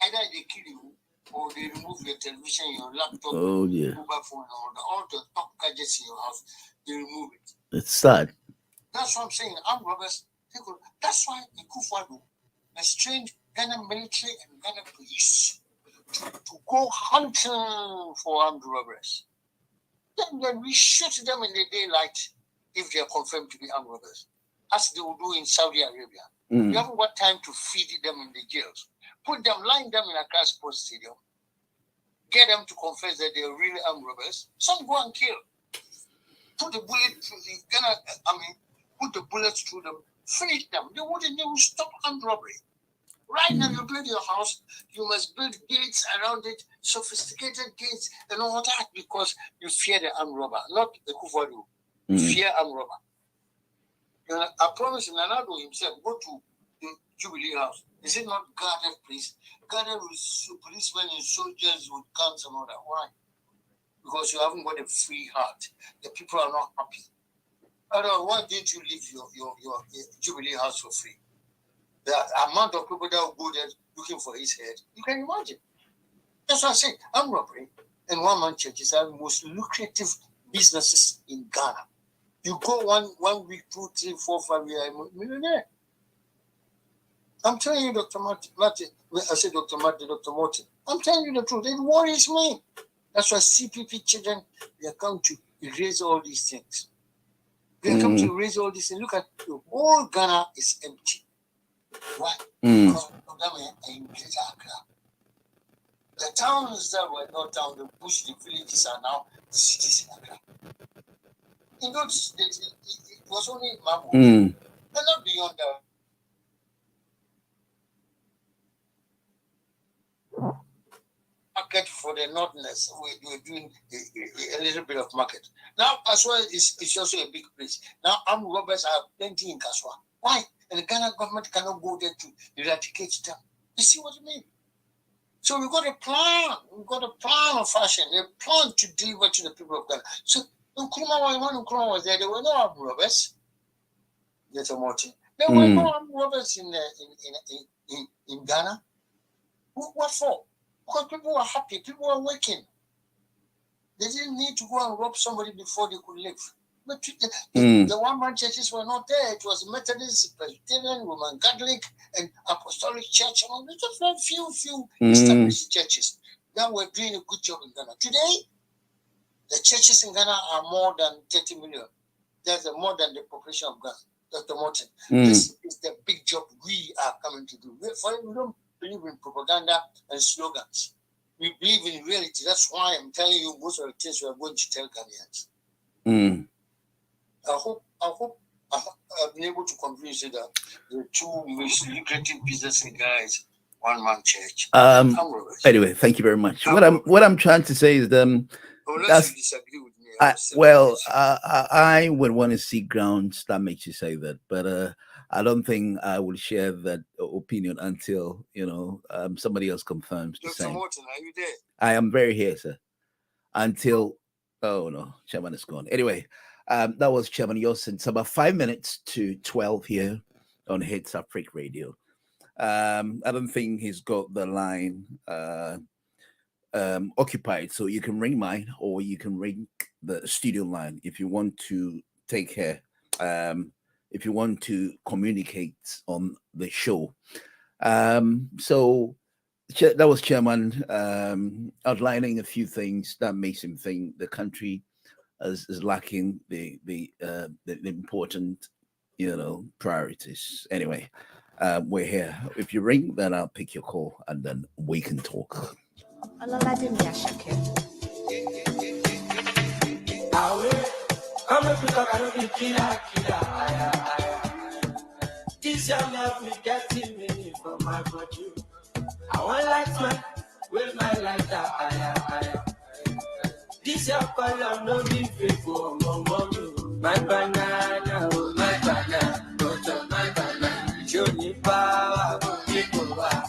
either they kill you or they remove your television, your laptop, your mobile phone, all the top gadgets in your house, they remove it. It's sad. That's what I'm saying. Armed robbers, that's why in Kufuor has trained Ghana military and Ghana police to go hunting for armed robbers. Then we shoot them in the daylight if they are confirmed to be armed robbers, as they will do in Saudi Arabia. You haven't got time to feed them in the jails. Put them, line them in Accra Sports Stadium, get them to confess that they are really armed robbers. Some go and kill. Put the bullet through put the bullets through them, finish them. They will stop armed robbery. Right now, you build your house, you must build gates around it, sophisticated gates and all that, because you fear the armed robber, not the Kufuor. You fear armed robber. I promise Nanado himself, go to the Jubilee House. Is it not guarded place? Guarded with policemen and soldiers with guns and all that. Why? Because you haven't got a free heart. The people are not happy. Why didn't you leave your Jubilee House for free? The amount of people that will go there looking for his head, you can imagine. That's what I say. Armed robbery and one-man churches are the most lucrative businesses in Ghana. You go one week, 2, 3, 4, 5 years, millionaire. I'm telling you, Dr. Martin. I said Dr. Martin, Dr. Morton. I'm telling you the truth. It worries me. That's why CPP children, they come to erase all these things. They come to erase all these things. Look at the whole Ghana is empty. Why? Because of them in Greater Accra. The towns that were not town, the bush, the villages are now cities in Accra. In those days, it was only Mamu. And not beyond that. market for the nordness. We're doing a little bit of market. Now, Kaswa is also a big place. Now, armed robbers are plenty in Kaswa. Why? And the Ghana government cannot go there to eradicate them. You see what I mean? So we've got a plan. We've got a plan of fashion, a plan to deliver to the people of Ghana. So when Nkrumah was there were no armed robbers. There were no armed robbers in Ghana. What for? Because people were happy. People were working. They didn't need to go and rob somebody before they could live. But the one-man churches were not there. It was Methodist, Presbyterian, Roman Catholic, and Apostolic Church. And just very few established churches that were doing a good job in Ghana. Today, the churches in Ghana are more than 30 million. That's more than the population of Ghana. Dr. Morton, this is the big job we are coming to do. We don't believe in propaganda and slogans. We believe in reality. That's why I'm telling you most of the things we are going to tell Ghanaians. I hope I've been able to convince you that the two most lucrative business in Ghana is one-man church. Anyway, thank you very much. What I'm trying to say is unless you disagree with me. I would want to see grounds that makes you say that, but I don't think I will share that opinion until somebody else confirms the same. Dr. Morton, are you there? I am very here, sir. Until Chairman is gone. Anyway, that was Chairman Yosin. It's about 5 minutes to 12 here on Hits Africa Radio. I don't think he's got the line occupied, so you can ring mine or you can ring the studio line if you want to take care. If you want to communicate on the show. So that was Chairman outlining a few things that makes him think the country is lacking the important, priorities. Anyway, we're here. If you ring, then I'll pick your call and then we can talk. This young love me getting me for my body. I want light man with my lighter. This your color no be fake oh my banana, oh my banana, butter my banana. Show me power, people are.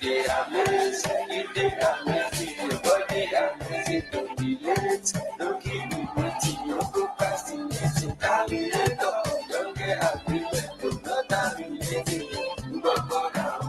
They are amazing, your body amazing, don't be late, don't keep me waiting, no procrastinating, terminator, don't get agreement, not terminating, go down.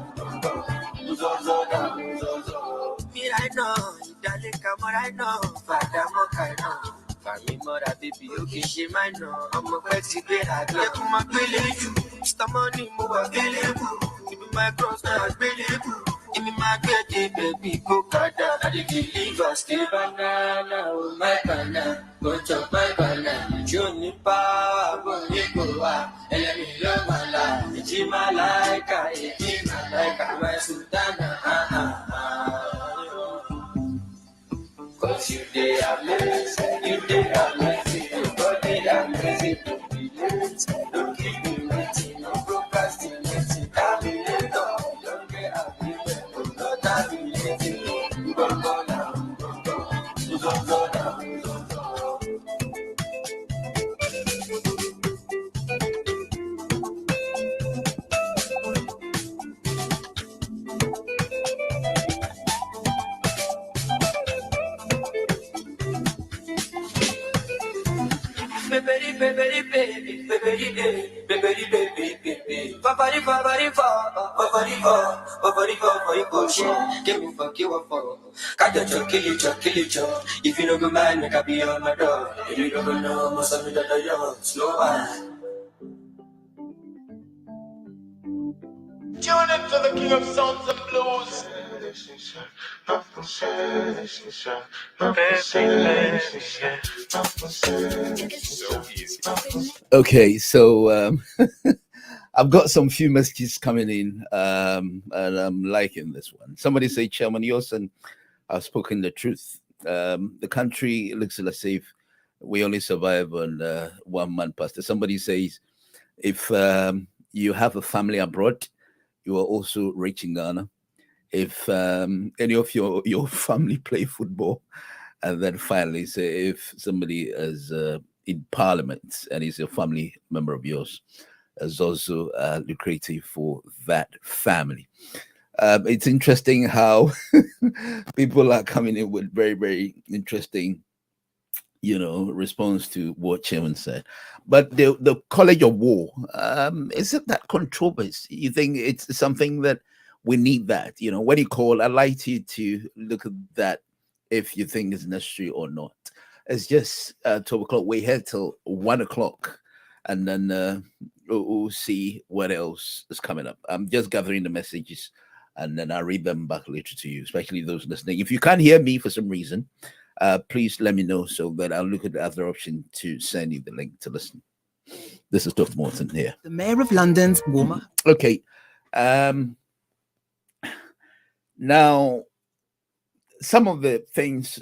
Me I know, darling, come on, I know, Father, I know. Family mother, baby, okay, she might know. I'm a pretty bit, I get my village, Mr. Money, move available, give me my cross, now available. Give me my good baby, go kada. I did deliver, stay banana, oh my banana, go chop my banana. Johnny power, go Nicola, and let me love my life. It's my like, my Sultana, Cause you they amazing, your body amazing, don't be late, don't keep me waiting, no procrastinating, terminator, don't get agreement, not terminating, go down. Baby. Give me fuck you up for. Got your kill it. If you don't go mind, make I be on my door. If you don't know, most of me that are young. Slow on. Tune into the king of sounds and blues. Okay, so I've got some few messages coming in, and I'm liking this one. Somebody say, Chairman Yosin, I've spoken the truth. The country looks as if we only survive on 1 man pasta. Somebody says, if you have a family abroad, you are also rich in Ghana. If any of your family play football, and then finally say if somebody is in parliament and is a family member of yours, is also lucrative for that family. It's interesting how people are coming in with very, very interesting, response to what Chairman said. But the College of War, isn't that controversy? You think it's something that we need that? When you call, I'd like you to look at that if you think it's necessary or not. It's just 12 o'clock. We're here till 1 o'clock, and then we'll see what else is coming up. I'm just gathering the messages, and then I'll read them back later to you, especially those listening. If you can't hear me for some reason, please let me know so that I'll look at the other option to send you the link to listen. This is Dr. Morton here. The Mayor of London's warmer. Okay. Now, some of the things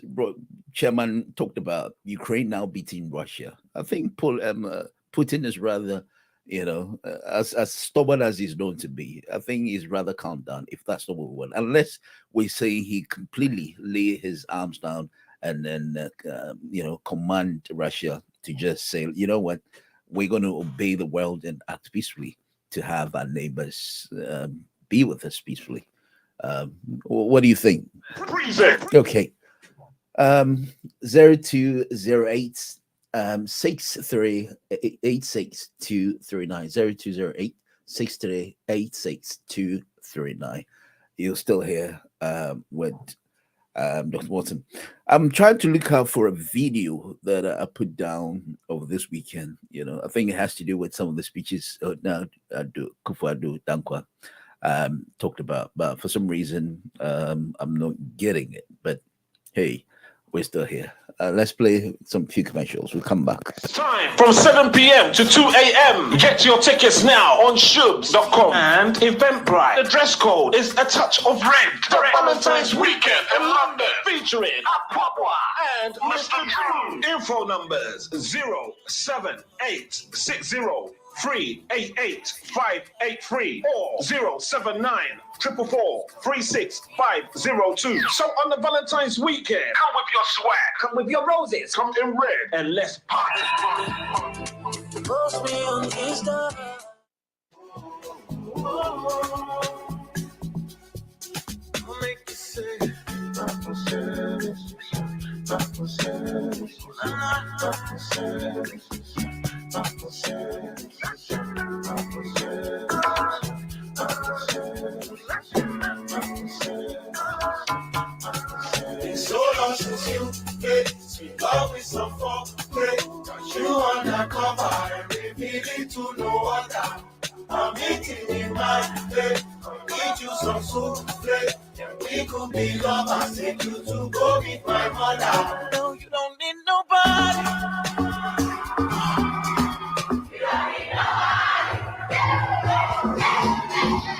Chairman talked about, Ukraine now beating Russia. I think Putin is rather, as stubborn as he's known to be, I think he's rather calmed down, if that's not what we want. Unless we say he completely lay his arms down and then, command Russia to just say, you know what, we're going to obey the world and act peacefully to have our neighbors be with us peacefully. What do you think? Okay. 0208 6386239 0208 6386239. You're still here with Dr. Morton. I'm trying to look out for a video that I put down over this weekend. I think it has to do with some of the speeches Kufuor Dankwa talked about, but for some reason I'm not getting it. But hey, we're still here. Let's play some few commercials. We'll come back. Time from 7 p.m. to 2 a.m. Get your tickets now on shubs.com and Eventbrite. The dress code is a touch of red. The Valentine's Weekend in London featuring Apopwa and Mr. Drew. Info numbers 07860388583 or 07944436502. So on the Valentine's Weekend, come with your swag, come with your roses, come in red, and let's party. Post me on Insta. I'll make you say, it's so long since you made sweet love with some folk play. Got you undercover and reveal it to no other. I'm eating in my plate. I'll need you some souffle. And we could be lovers. Take you to go meet my mother. No, you don't need nobody. You don't need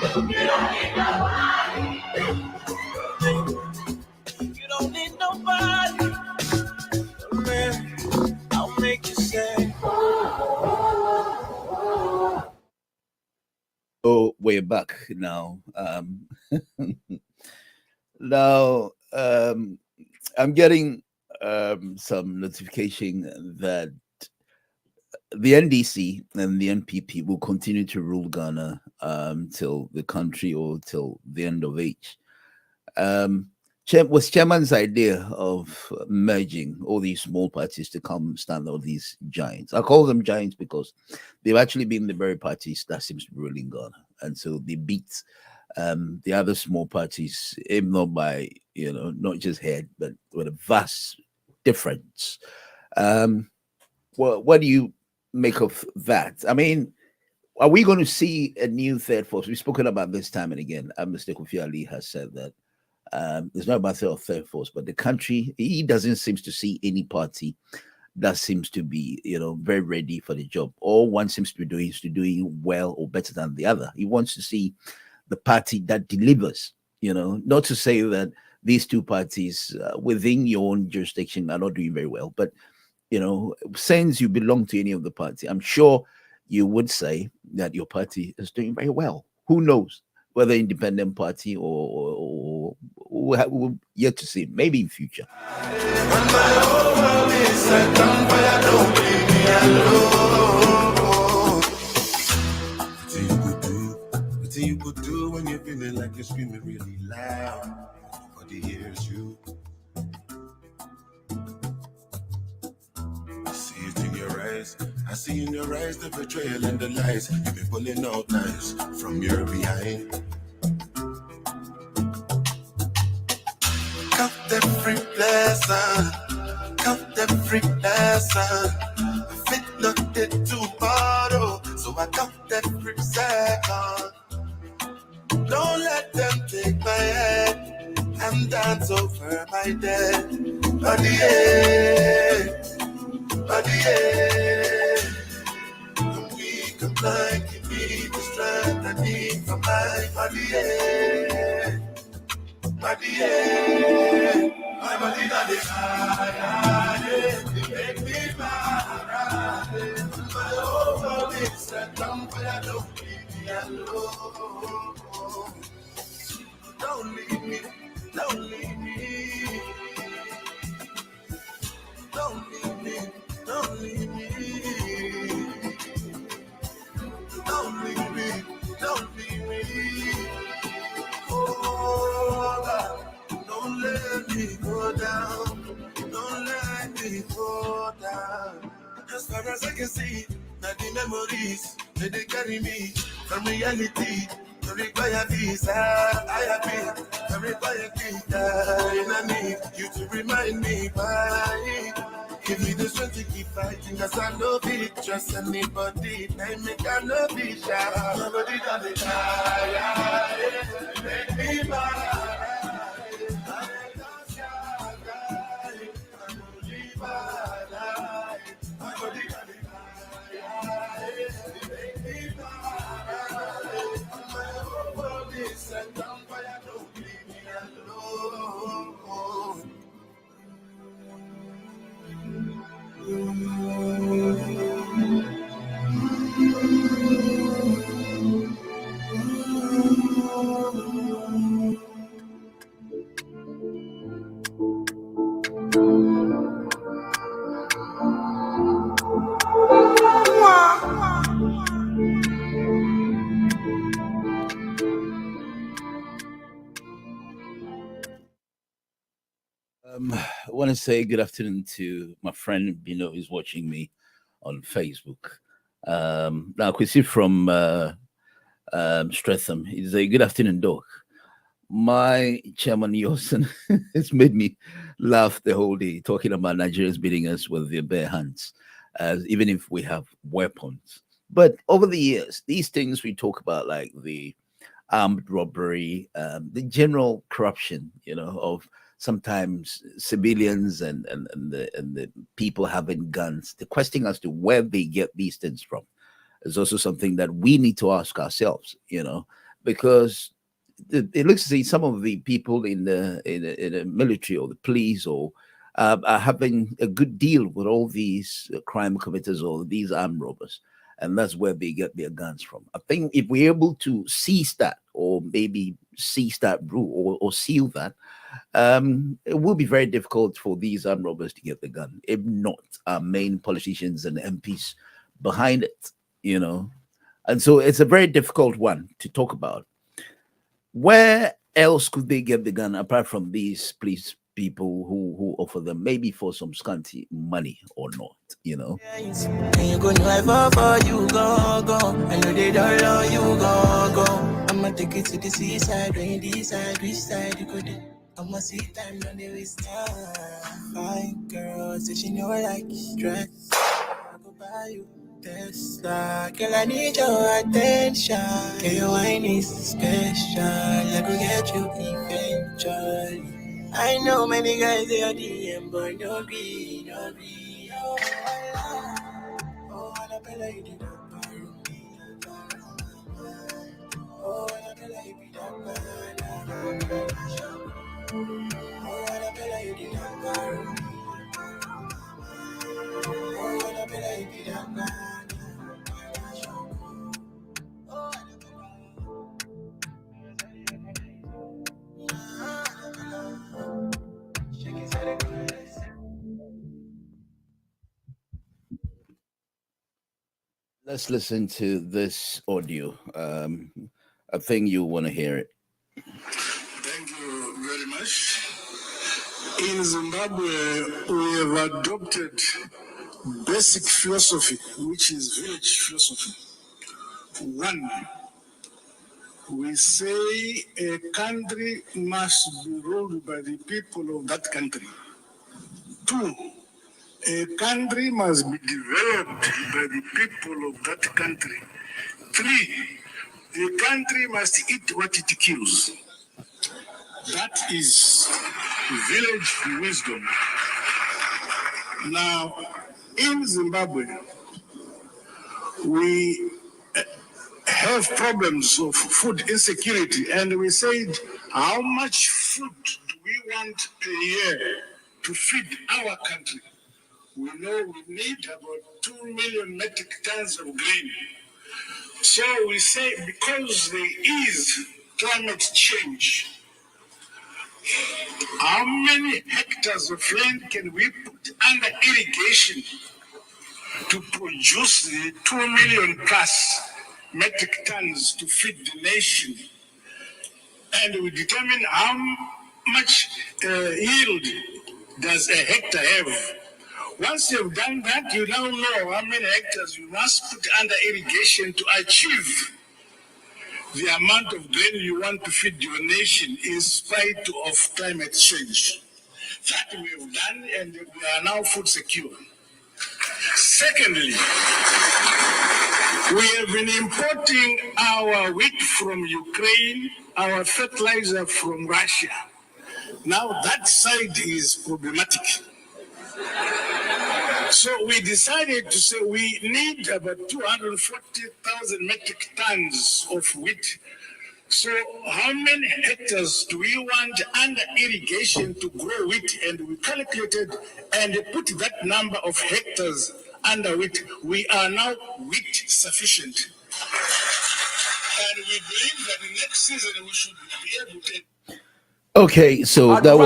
nobody. You don't need nobody. You don't need nobody. Man, I'll make you say. Oh, we're back now. Now, I'm getting some notification that the NDC and the NPP will continue to rule Ghana till the country or till the end of age. Was Chairman's idea of merging all these small parties to come stand all these giants. I call them giants because they've actually been the very parties that seems to be ruling Ghana. And so they beat the other small parties, even not by, not just head, but with a vast difference. What do you make of that? I mean, are we going to see a new third force? We've spoken about this time and again. Mr. Kofi Ali has said that it's not about third force, but the country, he doesn't seem to see any party that seems to be, very ready for the job. All one seems to be doing is doing well or better than the other. He wants to see the party that delivers, not to say that these two parties within your own jurisdiction are not doing very well, but since you belong to any of the party, I'm sure you would say that your party is doing very well. Who knows whether independent party or we'll yet to see, maybe in future. What you could do when you're feeling like you're screaming really loud? Nobody hears you. I see it in your eyes. I see in your eyes the betrayal and the lies. You've been pulling out knives from your behind. Count every blessing. Count every lesson. Fit nothing tomorrow, so I count every second. Don't let them take my head and dance over my dead. Body, body, I'm weak, I'm blind, give me the strength I need for my body, body, my body that is high, it make me mad. My whole body set on fire, don't leave me alone. Don't leave me, don't leave me. Don't leave me, don't leave me. Don't leave me, don't leave me. Oh, God, don't let me go down. Don't let me go down. As far as I can see, now the memories, they carry me from reality. To require visa, I have been. To require visa, and I need you to remind me why. Give me the strength to keep fighting, cause I know it. Trust anybody, I make I know be shy. Nobody done it, make me mad. I want to say good afternoon to my friend Bino, who's watching me on Facebook. Now, Kwesi from Streatham, he's a good afternoon, Doc. My chairman Yosin has made me laugh the whole day, talking about Nigerians beating us with their bare hands, even if we have weapons. But over the years, these things we talk about, like the armed robbery, the general corruption, of sometimes civilians and the people having guns. The question as to where they get these things from is also something that we need to ask ourselves, because it looks as if some of the people in the military or the police or are having a good deal with all these crime committers or these armed robbers, and that's where they get their guns from. I think if we're able to seize that, or maybe seize that rule or seal that, it will be very difficult for these armed robbers to get the gun, if not our main politicians and MPs behind it, And so it's a very difficult one to talk about. Where else could they get the gun apart from these police people who offer them, maybe for some scanty money or not, And you go drive for you, go. I know they don't know you, go. I'ma take it to the seaside, rain this side, which side you go there. I'ma see time, don't they waste time. Fine girl, say she know I like stress. I go buy you Tesla, girl, I need your attention. Girl, your wine is special. I go get you eventually. I know many guys they are DM, but don't be. Oh, Annabella, you did not borrow me. Oh, Annabella, you be that bad. Oh, Annabella, you did not borrow me. Let's listen to this audio. I think you want to hear it. Thank you very much. In Zimbabwe, we have adopted basic philosophy, which is village philosophy. One, we say a country must be ruled by the people of that country. Two, a country must be developed by the people of that country. Three, a country must eat what it kills. That is village wisdom. Now, in Zimbabwe, we have problems of food insecurity, and we said, how much food do we want per year to feed our country? We know we need about 2 million metric tons of grain. So we say, because there is climate change, how many hectares of land can we put under irrigation to produce the 2 million plus metric tons to feed the nation? And we determine how much yield does a hectare have. Once you've done that, you now know how many hectares you must put under irrigation to achieve the amount of grain you want to feed your nation in spite of climate change. That we have done, and we are now food secure. Secondly, we have been importing our wheat from Ukraine, our fertilizer from Russia. Now that side is problematic. So we decided to say we need about 240,000 metric tons of wheat. So how many hectares do we want under irrigation to grow wheat? And we calculated and put that number of hectares under wheat. We are now wheat sufficient. And we believe that the next season we should be able to. Okay, so that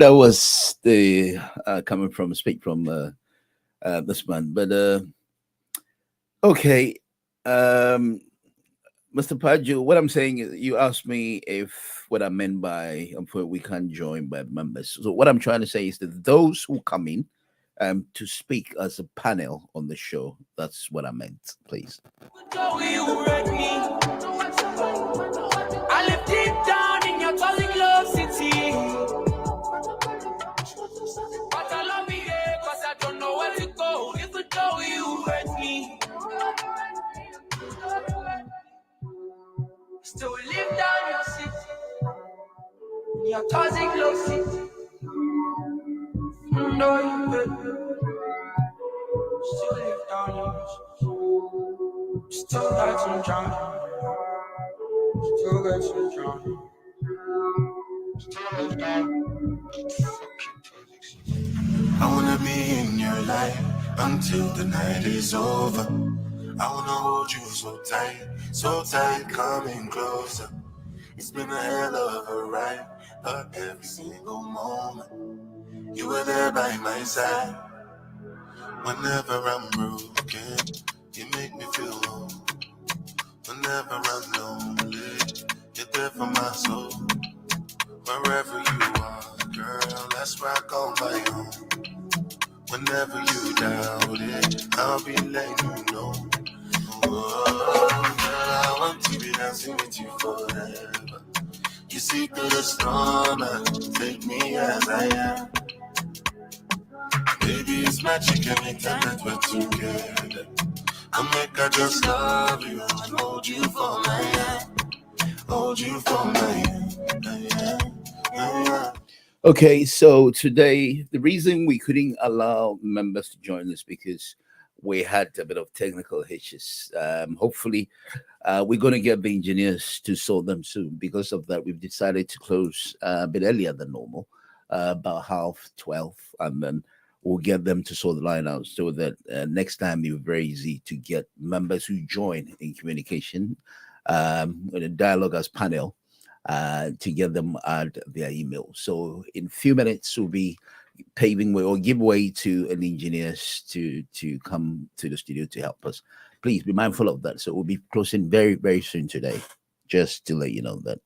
was the coming from speak from this man. But okay, Mr. Paju, what I'm saying is, you asked me if what I meant by we can't join by members. So what I'm trying to say is that those who come in to speak as a panel on the show, that's what I meant, please. I live deep down in your toxic love city. But I love you here, cause I don't know where to go. If you know you hurt me. Still live down your city. In your toxic love city. No, you hurt me. Still live down your city. Still got some drama. Still got some drama. I wanna be in your life until the night is over. I wanna hold you so tight, coming closer. It's been a hell of a ride, but every single moment you were there by my side. Whenever I'm broken, you make me feel home. Whenever I'm lonely, you're there for my soul. Wherever you are, girl, that's where I call my home. Whenever you doubt it, I'll be letting you know. Oh, girl, I want to be dancing with you forever. You see through the storm and take me as I am. Baby, it's magic anytime that we're together. I'll make I just love you and hold you for my hand. Hold you for my hand. Okay, so today the reason we couldn't allow members to join us because we had a bit of technical hitches. Hopefully, we're going to get the engineers to sort them soon. Because of that, we've decided to close a bit earlier than normal, about 12:30, and then we'll get them to sort the line out so that next time it'll be very easy to get members who join in communication, in a dialogue as panel, to get them at their email. So in a few minutes, we'll be paving way or give way to an engineers to come to the studio to help us. Please be mindful of that. So we'll be closing very, very soon today, just to let you know that.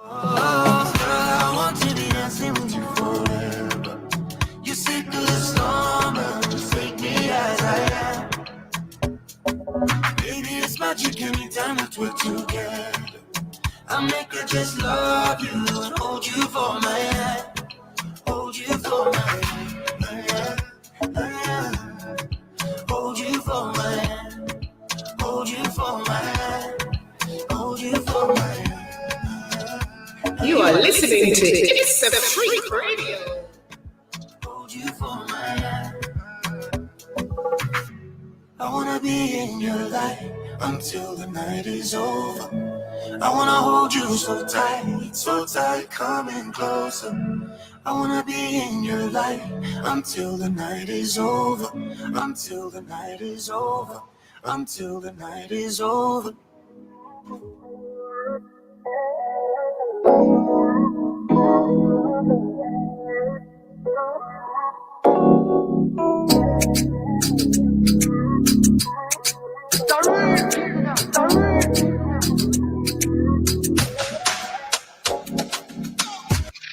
I want to be dancing with you forever. You see through the storm and just take me as I am. Baby, it's magic anytime that we're together. I'll make her just love you and hold you for my hand. Hold you for my hand. Hold you for my hand. Hold you for my hand. Hold you for my hand. You are listening to It's a Freak Radio. Hold you for my hand. I wanna be in your life until the night is over. I wanna hold you so tight, coming closer. I wanna be in your life until the night is over, until the night is over, until the night is over.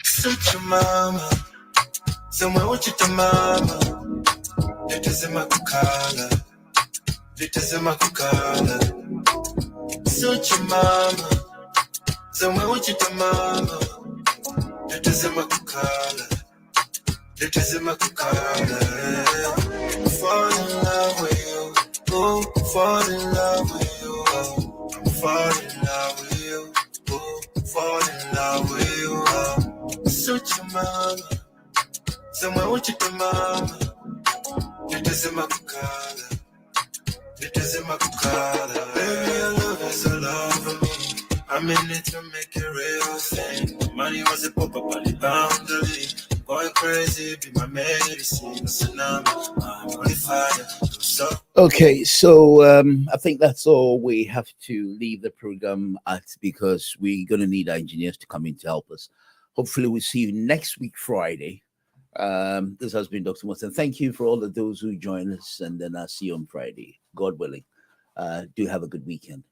Such your mama, somewhere with your mama. Litazima kukala, litazima kukala. Such your mama, somewhere with your mama. Litazima kukala, litazima kukala. Fall in love with you, oh, fall in love with you, oh. I'm fall in love with you, oh, fall in love with you, oh. Such your mama, somewhere with your mama. Litazima kukala, litazima kukala. Baby, your love is a love for me. I'm in it to make it real thing. Money was a pop up on the boundary. Going crazy, be my medicine. Tsunami, I'm on fire. So. Okay, so I think that's all we have to leave the program at, because we're going to need our engineers to come in to help us. Hopefully, we'll see you next week, Friday. This has been Dr. Morton. Thank you for all of those who join us, and then I'll see you on Friday, God willing. Do have a good weekend.